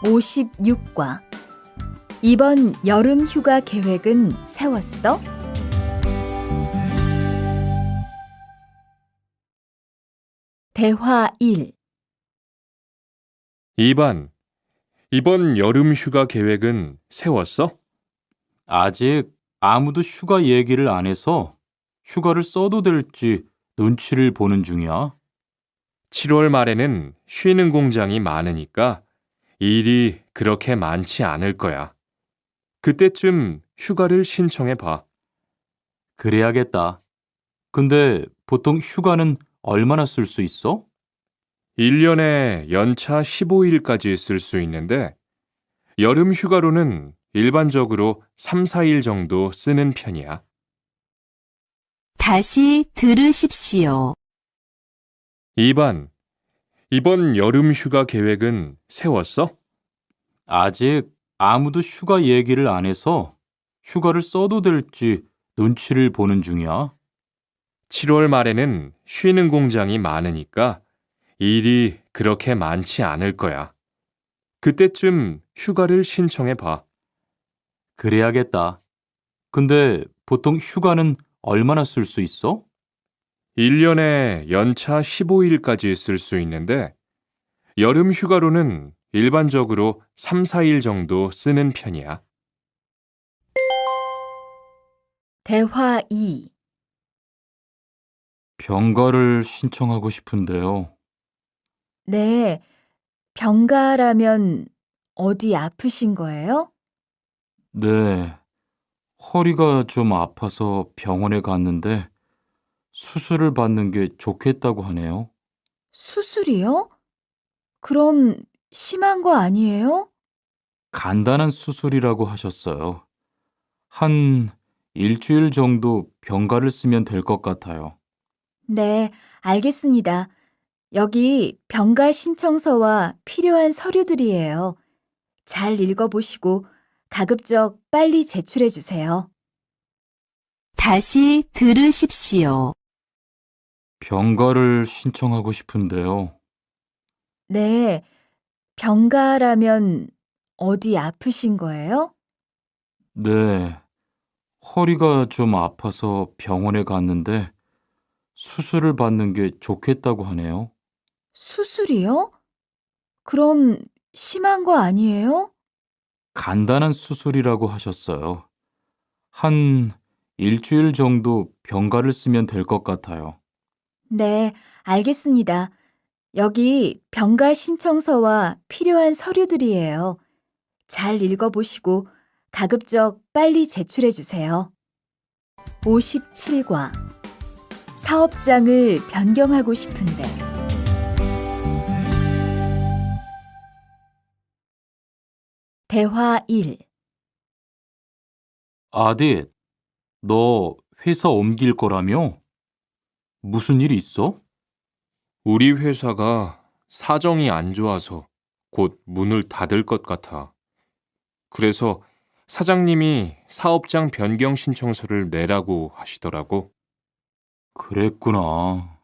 56과 이번 여름 휴가 계획은 세웠어? 대화 1. 2번. 이번 여름 휴가 계획은 세웠어? 아직 아무도 휴가 얘기를 안 해서 휴가를 써도 될지 눈치를 보는 중이야. 7월 말에는 쉬는 공장이 많으니까 일이 그렇게 많지 않을 거야. 그때쯤 휴가를 신청해 봐. 그래야겠다. 근데 보통 휴가는 얼마나 쓸 수 있어? 1년에 연차 15일까지 쓸 수 있는데 여름 휴가로는 일반적으로 3, 4일 정도 쓰는 편이야. 다시 들으십시오. 2번. 이번 여름 휴가 계획은 세웠어? 아직 아무도 휴가 얘기를 안 해서 휴가를 써도 될지 눈치를 보는 중이야. 7월 말에는 쉬는 공장이 많으니까 일이 그렇게 많지 않을 거야. 그때쯤 휴가를 신청해 봐. 그래야겠다. 근데 보통 휴가는 얼마나 쓸 수 있어? 1년에 연차 15일까지 쓸 수 있는데 여름 휴가로는 일반적으로 3, 4일 정도 쓰는 편이야. 대화 2. 병가를 신청하고 싶은데요. 네, 병가라면 어디 아프신 거예요? 네, 허리가 좀 아파서 병원에 갔는데 수술을 받는 게 좋겠다고 하네요. 수술이요? 그럼 심한 거 아니에요? 간단한 수술이라고 하셨어요. 한 일주일 정도 병가를 쓰면 될 것 같아요. 네, 알겠습니다. 여기 병가 신청서와 필요한 서류들이에요. 잘 읽어보시고 가급적 빨리 제출해 주세요. 다시 들으십시오. 병가를 신청하고 싶은데요. 네, 병가라면 어디 아프신 거예요? 네, 허리가 좀 아파서 병원에 갔는데 수술을 받는 게 좋겠다고 하네요. 수술이요? 그럼 심한 거 아니에요? 간단한 수술이라고 하셨어요. 한 일주일 정도 병가를 쓰면 될 것 같아요. 네, 알겠습니다. 여기 병가 신청서와 필요한 서류들이에요. 잘 읽어보시고 가급적 빨리 제출해 주세요. 57과 사업장을 변경하고 싶은데 대화 1. 아디, 너 회사 옮길 거라며? 무슨 일 있어? 우리 회사가 사정이 안 좋아서 곧 문을 닫을 것 같아. 그래서 사장님이 사업장 변경 신청서를 내라고 하시더라고. 그랬구나.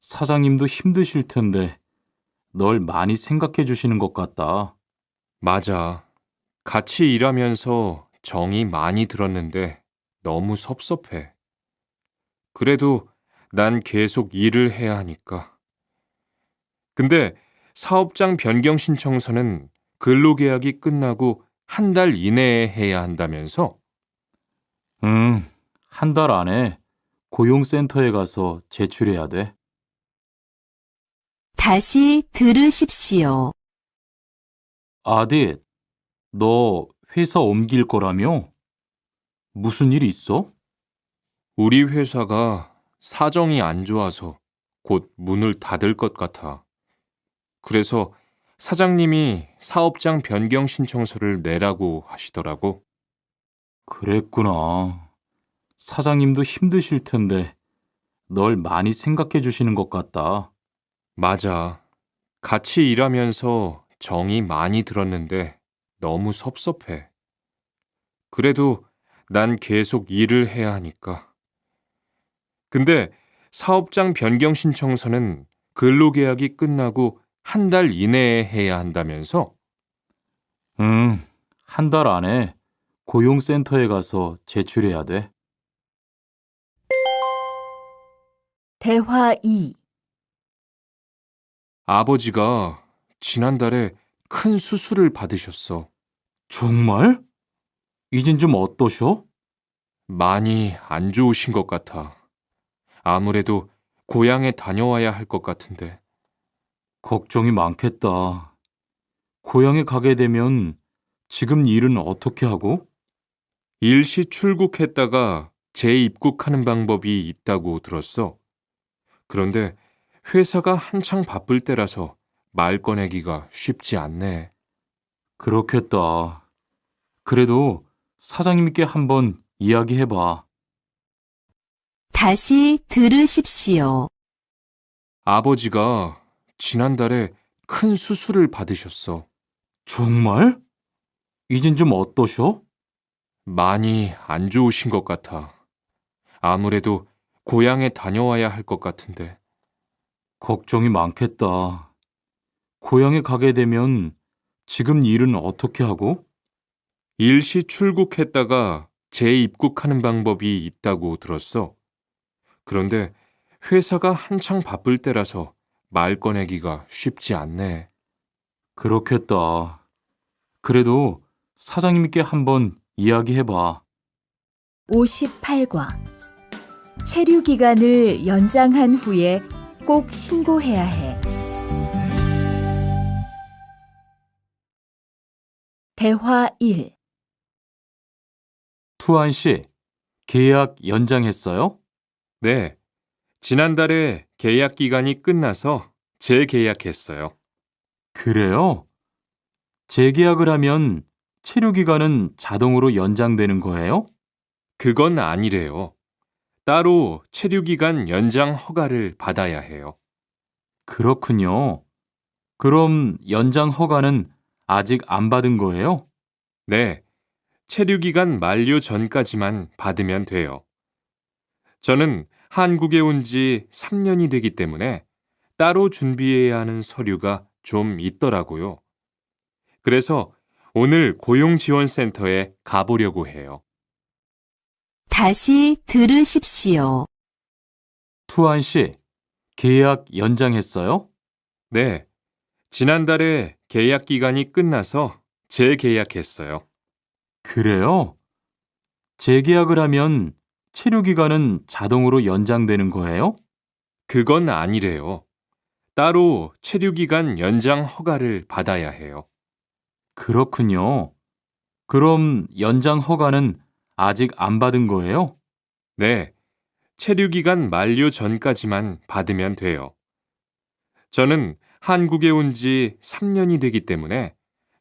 사장님도 힘드실 텐데 널 많이 생각해 주시는 것 같다. 맞아. 같이 일하면서 정이 많이 들었는데 너무 섭섭해. 그래도 난 계속 일을 해야 하니까. 근데 사업장 변경 신청서는 근로계약이 끝나고 한 달 이내에 해야 한다면서? 응, 한 달 안에 고용센터에 가서 제출해야 돼. 다시 들으십시오. 아디, 너 회사 옮길 거라며? 무슨 일 있어? 우리 회사가 사정이 안 좋아서 곧 문을 닫을 것 같아. 그래서 사장님이 사업장 변경 신청서를 내라고 하시더라고. 그랬구나. 사장님도 힘드실 텐데 널 많이 생각해 주시는 것 같다. 맞아. 같이 일하면서 정이 많이 들었는데 너무 섭섭해. 그래도 난 계속 일을 해야 하니까. 근데 사업장 변경 신청서는 근로계약이 끝나고 한 달 이내에 해야 한다면서? 응, 한 달 안에 고용센터에 가서 제출해야 돼. 대화 2. 아버지가 지난달에 큰 수술을 받으셨어. 정말? 이젠 좀 어떠셔? 많이 안 좋으신 것 같아. 아무래도 고향에 다녀와야 할 것 같은데. 걱정이 많겠다. 고향에 가게 되면 지금 일은 어떻게 하고? 일시 출국했다가 재입국하는 방법이 있다고 들었어. 그런데 회사가 한창 바쁠 때라서 말 꺼내기가 쉽지 않네. 그렇겠다. 그래도 사장님께 한번 이야기해봐. 다시 들으십시오. 아버지가 지난달에 큰 수술을 받으셨어. 정말? 이젠 좀 어떠셔? 많이 안 좋으신 것 같아. 아무래도 고향에 다녀와야 할 것 같은데. 걱정이 많겠다. 고향에 가게 되면 지금 일은 어떻게 하고? 일시 출국했다가 재입국하는 방법이 있다고 들었어. 그런데 회사가 한창 바쁠 때라서 말 꺼내기가 쉽지 않네. 그렇겠다. 그래도 사장님께 한번 이야기해봐. 58과. 체류 기간을 연장한 후에 꼭 신고해야 해. 대화 1. 투안 씨, 계약 연장했어요? 네, 지난달에 계약 기간이 끝나서 재계약했어요. 그래요? 재계약을 하면 체류 기간은 자동으로 연장되는 거예요? 그건 아니래요. 따로 체류 기간 연장 허가를 받아야 해요. 그렇군요. 그럼 연장 허가는 아직 안 받은 거예요? 네, 체류 기간 만료 전까지만 받으면 돼요. 저는 한국에 온 지 3년이 되기 때문에 따로 준비해야 하는 서류가 좀 있더라고요. 그래서 오늘 고용지원센터에 가보려고 해요. 다시 들으십시오. 투안 씨, 계약 연장했어요? 네, 지난달에 계약 기간이 끝나서 재계약했어요. 그래요? 재계약을 하면 체류 기간은 자동으로 연장되는 거예요? 그건 아니래요. 따로 체류 기간 연장 허가를 받아야 해요. 그렇군요. 그럼 연장 허가는 아직 안 받은 거예요? 네, 체류 기간 만료 전까지만 받으면 돼요. 저는 한국에 온 지 3년이 되기 때문에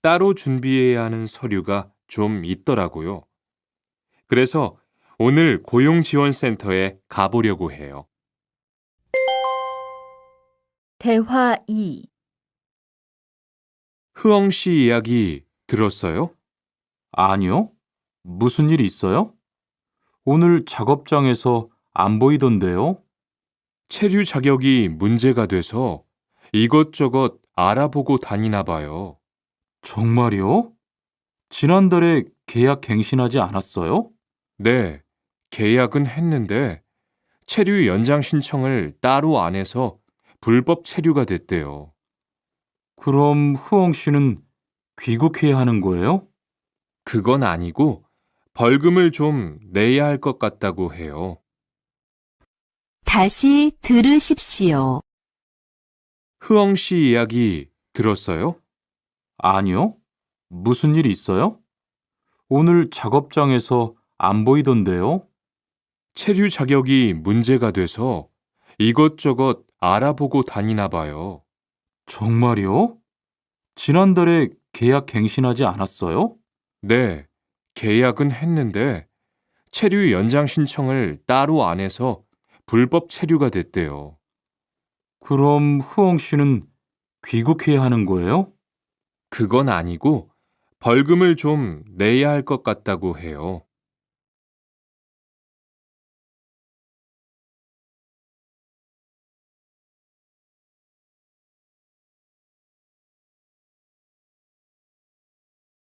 따로 준비해야 하는 서류가 좀 있더라고요. 그래서 오늘 고용지원센터에 가보려고 해요. 대화 2. 흐엉 씨 이야기 들었어요? 아니요. 무슨 일 있어요? 오늘 작업장에서 안 보이던데요? 체류 자격이 문제가 돼서 이것저것 알아보고 다니나 봐요. 정말요? 지난달에 계약 갱신하지 않았어요? 네, 계약은 했는데 체류 연장 신청을 따로 안 해서 불법 체류가 됐대요. 그럼 흐엉 씨는 귀국해야 하는 거예요? 그건 아니고 벌금을 좀 내야 할 것 같다고 해요. 다시 들으십시오. 흐엉 씨 이야기 들었어요? 아니요. 무슨 일 있어요? 오늘 작업장에서 안 보이던데요? 체류 자격이 문제가 돼서 이것저것 알아보고 다니나 봐요. 정말요? 지난달에 계약 갱신하지 않았어요? 네, 계약은 했는데 체류 연장 신청을 따로 안 해서 불법 체류가 됐대요. 그럼 흐엉 씨는 귀국해야 하는 거예요? 그건 아니고 벌금을 좀 내야 할 것 같다고 해요.